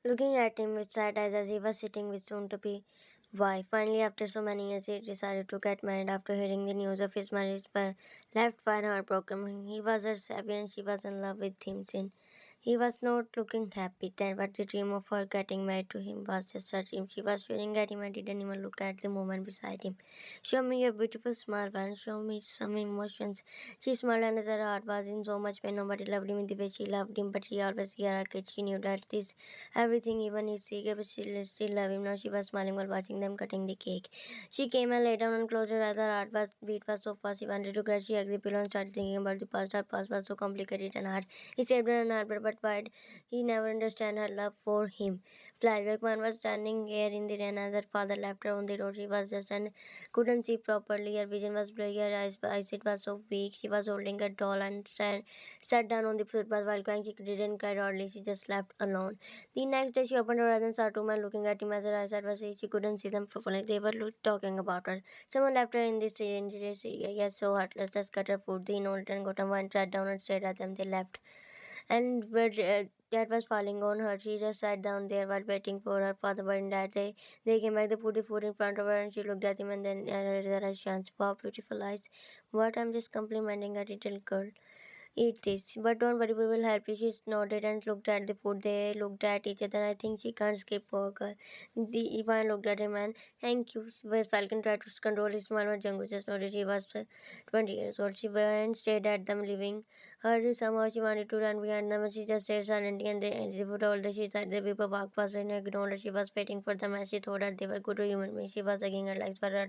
looking at him with sad eyes as he was sitting with soon to be wife. Finally, after so many years, he decided to get married after hearing the news of his marriage, but left by heartbroken. He was her savior and she was in love with him since he was not looking happy then, but the dream of her getting married to him was just a dream. She was staring at him and didn't even look at the woman beside him. Show me your beautiful smile, man. Show me some emotions. She smiled and her heart was in so much pain. Nobody loved him in the way she loved him, but she always here a kid. She knew that this everything, even his secret, but she still loved him. Now she was smiling while watching them cutting the cake. She came and lay down and closed her eyes. Her heart was beat was so fast. She wanted to cry. She agreed and started thinking about the past. Her past was so complicated and hard. He saved her and her, but why he never understand her love for him. Flashback man was standing here in the rain as her father left her on the road. She was just and couldn't see properly. Her vision was blurry. Her eyesight was so weak. She was holding a doll and sat down on the footpath while crying. She didn't cry hardly. She just left alone. The next day, she opened her eyes and saw two men looking at him as her eyesight was weak. She couldn't see them properly. They were talking about her. Someone left her in this dangerous area. Yes, so heartless. Just cut her food. The old and got a one, sat down and stared at them. They left. And where that was falling on her, she just sat down there while waiting for her father. But in that day, they came back. They put the food in front of her, and she looked at him. And then there are chance. Wow, beautiful eyes. What? I'm just complimenting a little girl. Eat this. But don't worry, we will help you. She nodded and looked at the food. They looked at each other. I think she can't skip poor girl. The Ivan looked at him and thank you. Whereas Falcon tried to control his smile, but Jungle just nodded. He was 20 years old. She went and stared at them leaving her. Somehow she wanted to run behind them, and she just stayed silently. And they would all the she said the people walked past when ignored her. She was waiting for them as she thought that they were good human beings. She was hugging her legs, but her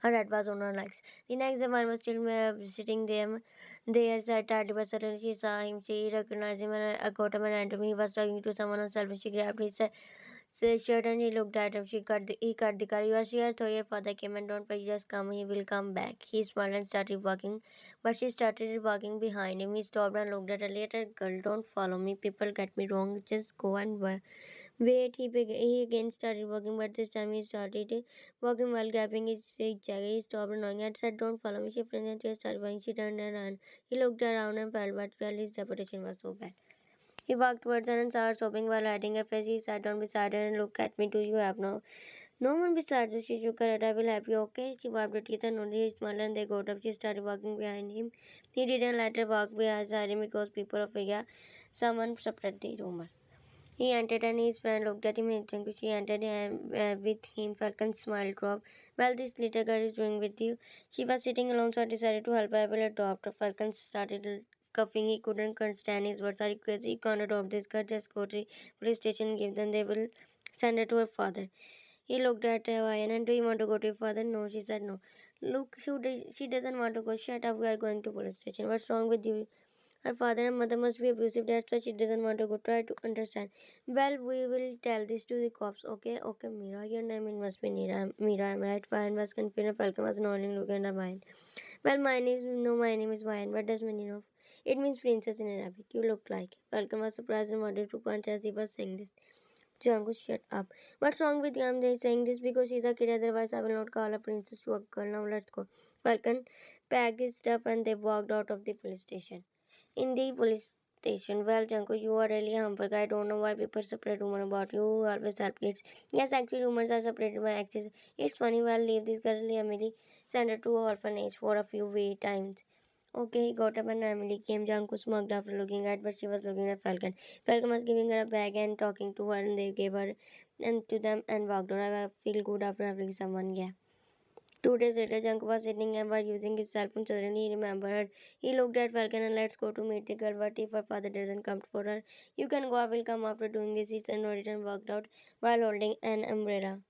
head was on her legs. The next day, one was still sitting there sat at but suddenly she saw him. She recognized him and got him and ran to him. He was talking to someone on cell phone. She grabbed his shirt and he looked at him. He cut the car. You are here, so your father came and don't worry, just come. He will come back. He smiled and started walking, but she started walking behind him. He stopped and looked at her. Later, girl, don't follow me. People get me wrong. Just go and wait. He again started walking, but this time he started walking while grabbing his jacket. He stopped and knowing and said, don't follow me. She flinched and she started walking. She turned and ran. He looked around and felt, but well, his reputation was so bad. He walked towards her and saw her sobbing while hiding her face. He sat down beside her and looked at me. Do you have no one beside you? She shook her head. I will help you, okay? She wiped her teeth and nodded. He smiled and they got up. She started walking behind him. He didn't let her walk beside him because people of India, someone spread the rumor. He entered and his friend looked at him instantly. She entered with him. Falcon's smile dropped. Well, this little girl is doing with you. She was sitting alone, so I decided to help her. I will adopt her. Falcon started coughing. He couldn't understand his words. Are you crazy? You can't adopt this girl. Just go to the police station and give them. They will send her to her father. He looked at Ryan and do you want to go to your father? No, she said no. Look, she doesn't want to go. Shut up, we are going to police station. What's wrong with you? Her father and mother must be abusive. That's why she doesn't want to go. Try to understand. Well, we will tell this to the cops. Okay, okay, Mira. Your name it must be Mira. Mira, I'm right. Ryan was confused. Falcon was nodding, looking at Ryan. Well, my name is Ryan. What does meaning of? It means princess in Arabic. You look like. Falcon was surprised and wanted to punch as he was saying this. Django, shut up. What's wrong with you? I'm saying this because she's a kid. Otherwise, I will not call a princess to a girl. Now let's go. Falcon packed his stuff and they walked out of the police station. In the police station, well, Janko, you are really a humble guy. I don't know why people separate rumors about you. You always help kids. Yes, actually, rumors are separated by exes. It's funny. Well, leave this girl, Emily, send her to an orphanage for a few wait times. Okay, he got up and Emily came. Janko smoked after looking at, but she was looking at Falcon. Falcon was giving her a bag and talking to her, and they gave her and to them and walked out. I feel good after helping someone. Yeah. 2 days later, Junk was sitting and was using his cell phone. Suddenly, he remembered. He looked at Falcon and let's go to meet the girl. What if her father doesn't come for her? You can go. I will come after doing this. He said, nodded and walked out while holding an umbrella.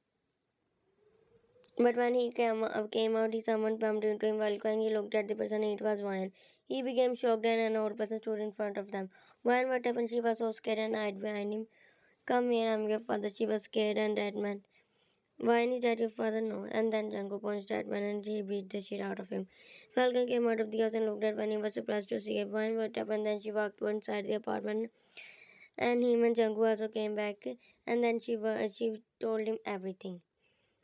But when he came out, he someone bumped into him while crying. He looked at the person and it was Wyan. He became shocked and an old person stood in front of them. Wyan, what happened? She was so scared and hid behind him. Come here, I'm your father. She was scared and that man. Wyan, is that your father? No. And then Django punched that man and he beat the shit out of him. Falcon came out of the house and looked at Wyan. He was surprised to see Wyan, what happened? Then she walked inside the apartment and him and Django also came back and then she told him everything.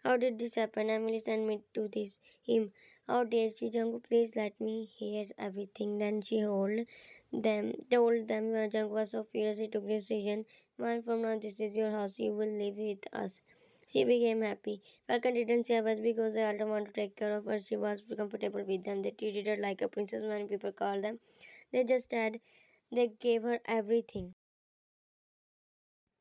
How did this happen? Emily sent me to this him. How dare she, Jungkook, please let me hear everything. Then she told them Jungkook was so furious he took decision. One from now, this is your house, you will live with us. She became happy. Falcon didn't say much because the elder wanted to take care of her. She was comfortable with them. They treated her like a princess, many people called them. They gave her everything.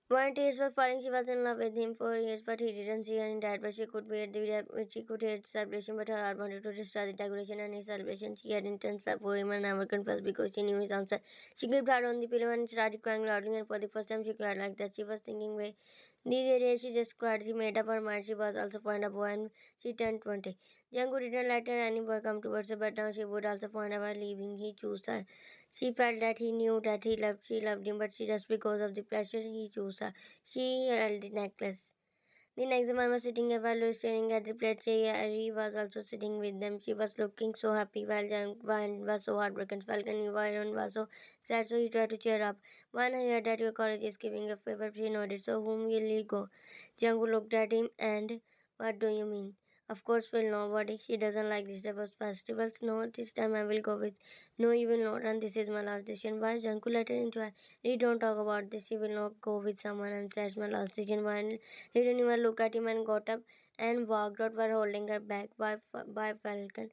When tears were falling, she was in love with him for years, but he didn't see her in that. But she could hear the celebration, but her heart wanted to destroy the decoration and his celebration. She had intense love for him and never confessed because she knew his answer. She gripped hard on the pillow and started crying loudly. And for the first time, she cried like that. She was thinking, "Way these days she just cried." She made up her mind. She was also find a boy, and she turned 20. Jungkook didn't let her any boy come towards her, but now she would also find her leaving. He chose her. She felt that he knew that she loved him, but she just because of the pressure he chose her. She held the necklace. The next man was sitting while staring at the plate. He was also sitting with them. She was looking so happy while Van was so heartbroken. Falcon was so sad, so he tried to cheer up. When I heard that your college is giving a favor, she nodded. So whom will he go? Jungkook looked at him and, what do you mean? Of course, will nobody. She doesn't like this type of festivals. No, this time I will go with. No, you will not. And this is my last decision. Why is Jungkook let her enjoy? We don't talk about this. She will not go with someone, and that's my last decision. Why? He didn't even look at him and got up and walked out while holding her back by Falcon.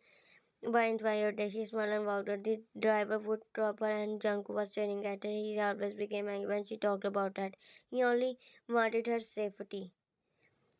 By inspired day, she smiled and walked out. The driver would drop her and Jungkook was staring at her. He always became angry when she talked about that. He only wanted her safety.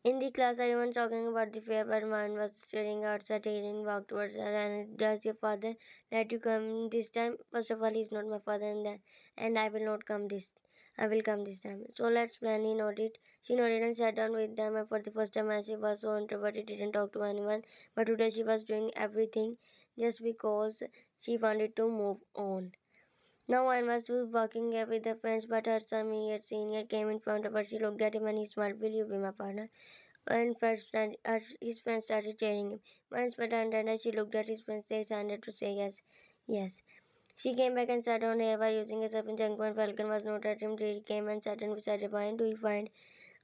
In the class, everyone talking about the fair, but mine was staring outside. Erin walked towards her and, does your father let you come this time? First of all, he's not my father, and I will not come this. I will come this time. So let's plan. He nodded. She nodded and sat down with them. And for the first time, as she was so introverted, didn't talk to anyone. But today, she was doing everything just because she wanted to move on. Now Anne was walking with her friends, but her some-year senior came in front of her. She looked at him and he smiled. Will you be my partner? And his friends started cheering him. Once but and she looked at his friends, they decided to say yes. Yes. She came back and sat down here by using herself in Jungle and Falcon was not at him. She came and sat down beside her. Why do you find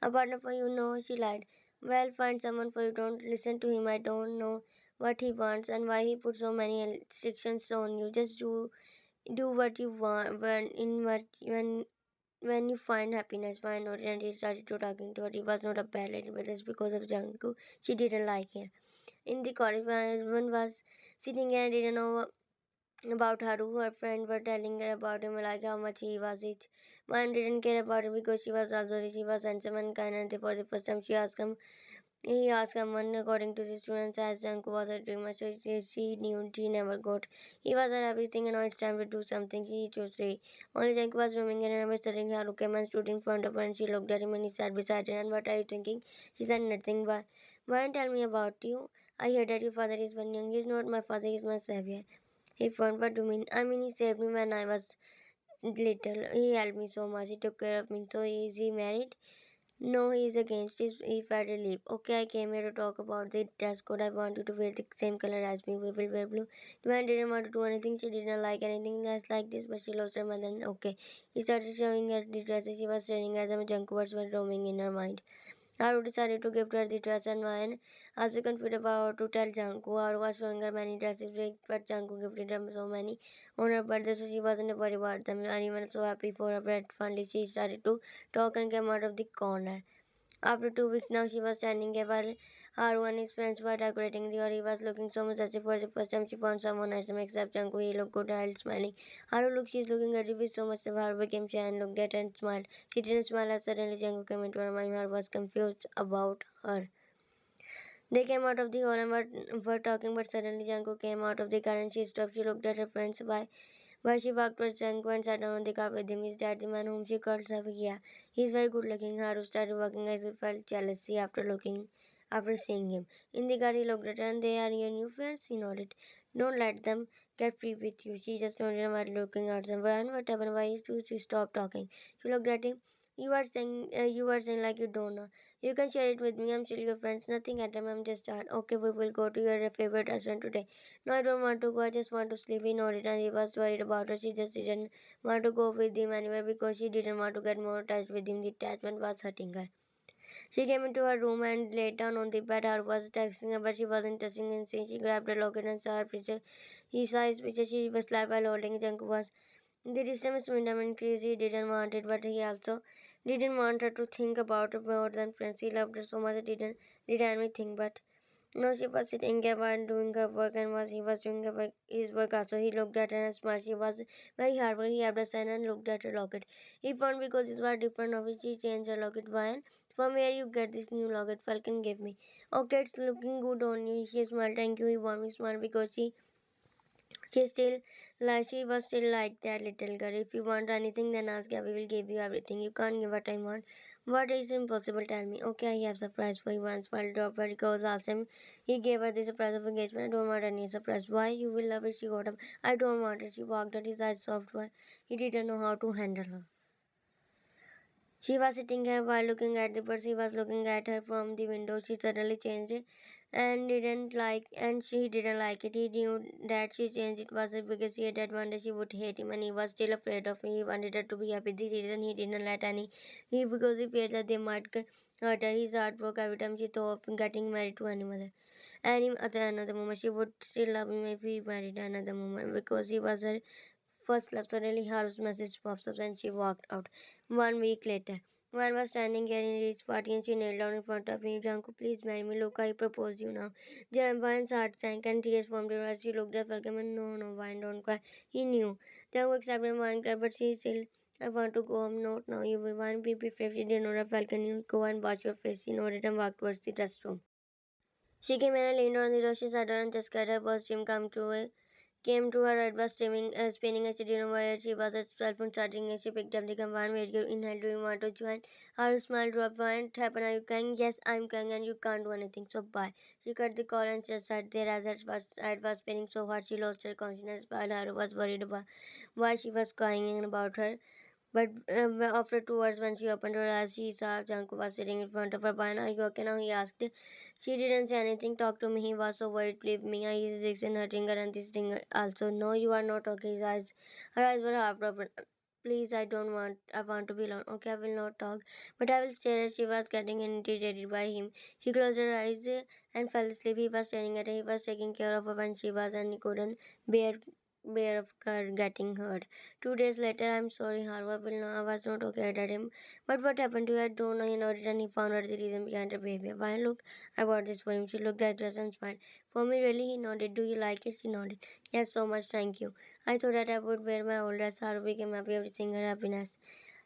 a partner for you? No, she lied. Well, find someone for you. Don't listen to him. I don't know what he wants and why he put so many restrictions on you. Just do what you want when you find happiness. Why not? And he started to talking to her. He was not a bad lady, but it's because of Jungkook. She didn't like him. In the college, my husband was sitting here and didn't know about Haru. Her friend were telling her about him, like how much he was rich. Mine didn't care about it because she was also rich. He was handsome and kind, and for the first time he asked someone according to the students as Janko was a dreamer, so she knew she never got. He was her everything and now it's time to do something. He chose Ray. Only Janko was roaming and remember suddenly Haru came and stood in front of her and she looked at him and he sat beside her. And what are you thinking? She said nothing. Why don't tell me about you? I heard that your father is one young. He's not my father, he's my savior. He found what do you mean? I mean he saved me when I was little. He helped me so much. He took care of me. So is he married? No, he is against it if I leave. Okay, I came here to talk about the dress code. I want you to wear the same color as me. We will wear blue. Duane didn't want to do anything. She didn't like anything else like this, but she lost her mother. Okay. He started showing her the dresses. She was staring at them. Junk words were roaming in her mind. Haru decided to give her the dress and wine. As she confused about to tell Janku, Haru was showing her many dresses, but Janku gifted her so many on her birthday, so she wasn't worried about them. And even so happy for her bread. Finally, she started to talk and came out of the corner. After 2 weeks now, she was standing there while Haru and his friends were decorating the hall. He was looking so much as if for the first time she found someone handsome except Janku. He looked good and smiling. Haru looked, she's looking at you with so much that Haru became shy and looked at her and smiled. She didn't smile as suddenly Janku came into her mind. Haru was confused about her. They came out of the hall and were talking, but suddenly Janko came out of the car and she stopped. She looked at her friends. Why she walked towards Janko and sat down on the car with him. Is that the man whom she called Savi? Yeah. He's very good looking. Haru started walking as if felt jealousy after seeing him. In the car he looked at her and they are your new friends? He nodded. Don't let them get free with you. She just nodded while looking at him. What happened? Why you two stop talking? She looked at him. You were saying like you don't know. You can share it with me. I'm still your friends. Nothing at him. I'm just tired. Okay, we will go to your favorite restaurant today. No, I don't want to go. I just want to sleep. He nodded and he was worried about her. She just didn't want to go with him anywhere because she didn't want to get more attached with him. The attachment was hurting her. She came into her room and laid down on the bed. Haru was texting her, but she wasn't touching anything. She grabbed her locket and saw her picture. He saw his picture. She was slapped while holding Jungkook was. The distance between them increased. He didn't want it, but he also didn't want her to think about it more than friends. He loved her so much. He did anything, but now she was sitting there while doing her work, and he was doing his work also. He looked at her and smiled. She was very hard. He had a son and looked at her locket. He found because it was different of it. She changed her locket. Why? And from where you get this new locket? Falcon gave me. Okay, it's looking good on you. She smiled. Thank you. He warmly smiled because she was still like that little girl. If you want anything, then ask. Yeah, we will give you everything. You can't give what I want. What is impossible? Tell me. Okay, I have surprise for you. Once while dropped her because last time he gave her the surprise of engagement. I don't want any surprise. Why? You will love it. She got up. I don't want it. She walked out. His eyes soft. Why? He didn't know how to handle her. She was sitting here while looking at the birds. He was looking at her from the window. She suddenly changed it and she didn't like it. He knew that she changed it was because he had one day she would hate him and he was still afraid of him. He wanted her to be happy. The reason he didn't let any he because he feared that they might hurt her. His heart broke every time she thought of getting married to any other another moment. She would still love him if he married another moment because he was her first love. Suddenly Haru's message pops up and she walked out. 1 week later, Wan was standing here in his party and she knelt down in front of me. Jungkook, please marry me. Look, I propose you now. Wan's heart sank and tears formed her eyes. She looked at Falcon and no, no, Wan, don't cry. He knew. Jungkook accepted Wan cried, but she still, I want to go home. Not now. You will. Wan, be brave. She didn't know that Falcon knew. Go and wash your face. She nodded and walked towards the restroom. She came in and leaned on the door. She sat down and just got her first dream come true. Came to her head was spinning as she didn't know where she was. Her cell phone charging as she picked up the command. Where you inhaled, do you want to join? Her smile dropped. What happened? Are you crying? Yes, I'm crying and you can't do anything. So bye. She cut the call and just sat there as her head was spinning so hard she lost her consciousness while her was worried about why she was crying about her. But after 2 hours, when she opened her eyes, she saw Jungkook was sitting in front of her. Why are you okay now? He asked. She didn't say anything. Talk to me. He was so worried. Leave me. I is this in her finger and this thing also. No, you are not okay. Her eyes were half open. Please, I don't want. I want to be alone. Okay, I will not talk, but I will stare. She was getting irritated by him. She closed her eyes and fell asleep. He was staring at her. He was taking care of her when she was, and he couldn't bear of her getting hurt. 2 days later, I'm sorry, Harva will know I was not okay at him. But what happened to you? I don't know. He nodded and he found out the reason behind her behavior. Why look, I bought this for him. She looked at dress and smiled. For me, really? He nodded. Do you like it? She nodded. Yes, so much. Thank you. I thought that I would wear my old dress. Harva became happy every single happiness.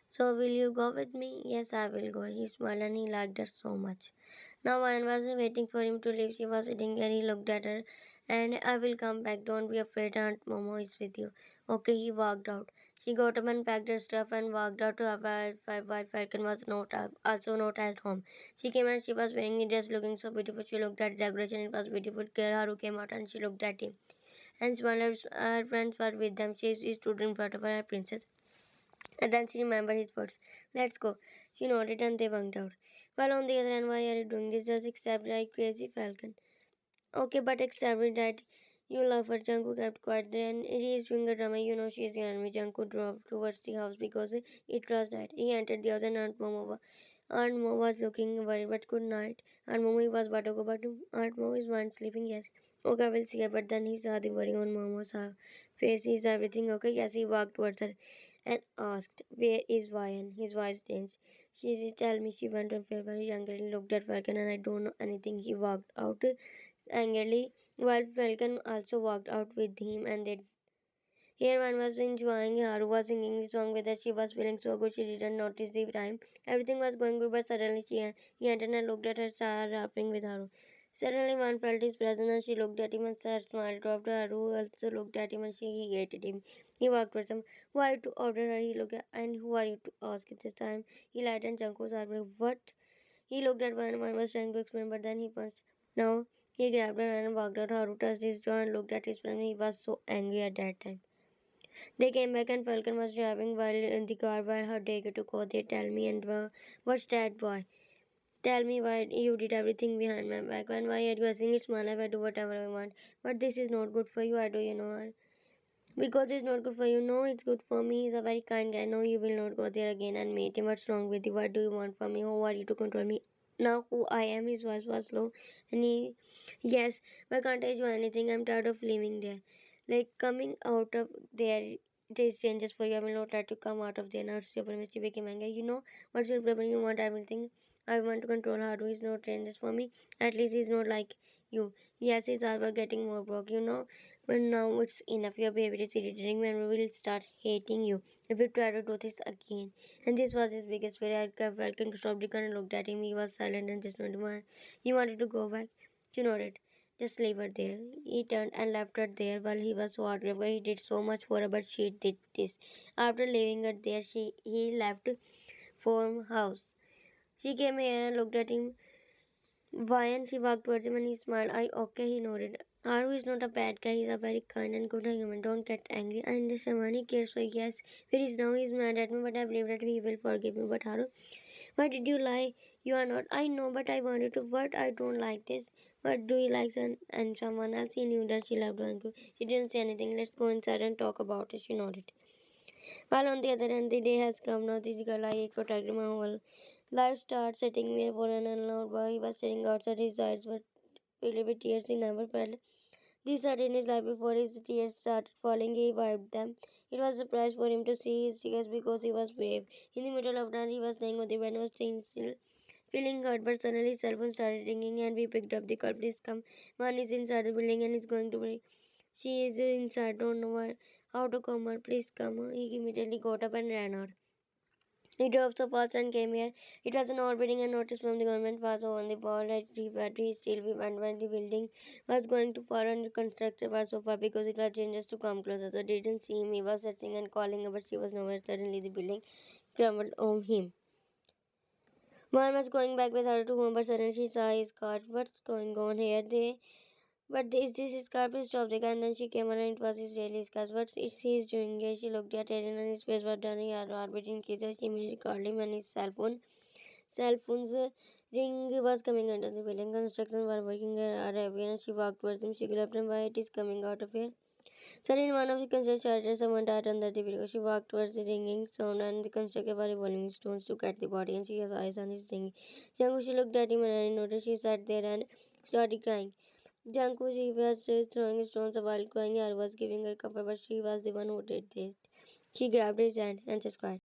So will you go with me? Yes, I will go. He smiled and he liked her so much. Now I was waiting for him to leave. She was sitting there. He looked at her and I will come back. Don't be afraid. Aunt Momo is with you. Okay, he walked out. She got up and packed her stuff and walked out to while Falcon was also not at home. She came and she was wearing a dress looking so beautiful. She looked at the decoration. It was beautiful. Haru came out and she looked at him and smiled. Her friends were with them. She stood in front of her princess. And then she remembered his words. Let's go. She nodded and they went out. Well, on the other hand, why are you doing this? Just accept like crazy Falcon. Okay, but accept it that you love her. Jungkook kept quiet. Then he is doing a drama. You know she is your enemy. Jungkook drove towards the house because it was night. He entered the house and Aunt Mo was looking worried, but good night. Aunt Momo was about to go, but Aunt Mo is one sleeping. Yes. Okay, I will see her. But then he saw the worry on Momo's face. Is everything okay? Yes, he walked towards her and asked, where is Ryan? His voice changed. She said, tell me. She went on very angrily, looked at Falcon, and I don't know anything. He walked out angrily, while Falcon also walked out with him, and they here one was enjoying Haru was singing the song with her. She was feeling so good she didn't notice the time. Everything was going good, but suddenly he entered and looked at her, saw her laughing with Haru. Suddenly one felt his presence and she looked at him and her smile dropped. Haru also looked at him and he hated him. He walked towards him. Who are you to order her? He looked at and who are you to ask at this time? He lied and Jungkook's heartbreak. What? He looked at one was trying to explain, but then he punched. Now he grabbed her hand and walked out. Haru touched his jaw and looked at his friend. He was so angry at that time. They came back and Falcon was driving while in the car while her date to go there. Tell me and what's that boy? Tell me why you did everything behind my back and why are you asking it's my life, I do whatever I want. But this is not good for you, I do you know her. Because it's not good for you. No, it's good for me. He's a very kind guy. No, you will not go there again and meet him. What's wrong with you? What do you want from me? Who are you to control me? now who I am. His voice was low, and yes, why can't I do anything? I'm tired of living there. Like coming out of there, it is changes for you. I will not try to come out of there. Now it's your problem. She became angry. You know what's your problem? You want everything. I want to control Haru. He's not changes for me. At least he's not like you. Yes, his eyes were getting more broke. You know, but now it's enough. Your behavior is irritating. When we will start hating you if you try to do this again. And this was his biggest fear. I kept welcome to stop. Deacon and looked at him. He was silent and just nodded. He wanted to go back. You nodded. Just leave her there. He turned and left her there while he was so heartbroken. He did so much for her, but she did this. After leaving her there, he left farmhouse. She came here and looked at him. Why? And she walked towards him and he smiled. I okay, he nodded. Haru is not a bad guy. He's a very kind and good human. Don't get angry. I understand why he cares for you. Yes, where is now? He's mad at me, but I believe that he will forgive me. But Haru, why did you lie? You are not. I know, but I wanted to. What? I don't like this. What do you like, son? And someone else? He knew that she loved Jungkook. She didn't say anything. Let's go inside and talk about it. She nodded. While on the other hand, the day has come now. The girl I protected my whole life starts sitting me for an unloved boy. He was staring outside. His eyes were filled with tears. He never felt this had in his life before his tears started falling. He wiped them. It was a surprise for him to see his tears because he was brave. In the middle of the night, he was lying on the bed, was staying still, feeling hurt. But suddenly, his cell phone started ringing, and we picked up the call. Please come. Man is inside the building, and is going to be. She is inside. Don't know how to come out. Please come. He immediately got up and ran out. He drove so fast and came here. It was an old building and notice from the government was on the wall that the battery still we went when the building was going to fall and the construction was so far because it was dangerous to come closer. So they didn't see him. He was searching and calling her, but she was nowhere. Suddenly the building crumbled on him. Mom was going back with her to home, but suddenly she saw his car. What's going on here? Is this his car? Please stop the car. And then she came around and it was his really car. What is he doing here? She looked at Aaron and his face was turning heartbeat increases. She immediately called him and his cell phone. Cell phone's ring was coming under the building. Construction were working at heavy and she walked towards him. She grabbed him. Why it is coming out of here? Suddenly one of the construction started. Someone died under the building. She walked towards the ringing sound and the constructor were revolving stones to cut the body and she has eyes on his ring. Jungkook, she looked at him and I noticed she sat there and started crying. Jungkook, she was throwing stones while crying. I was giving her comfort, but she was the one who did it. She grabbed his hand and just cried.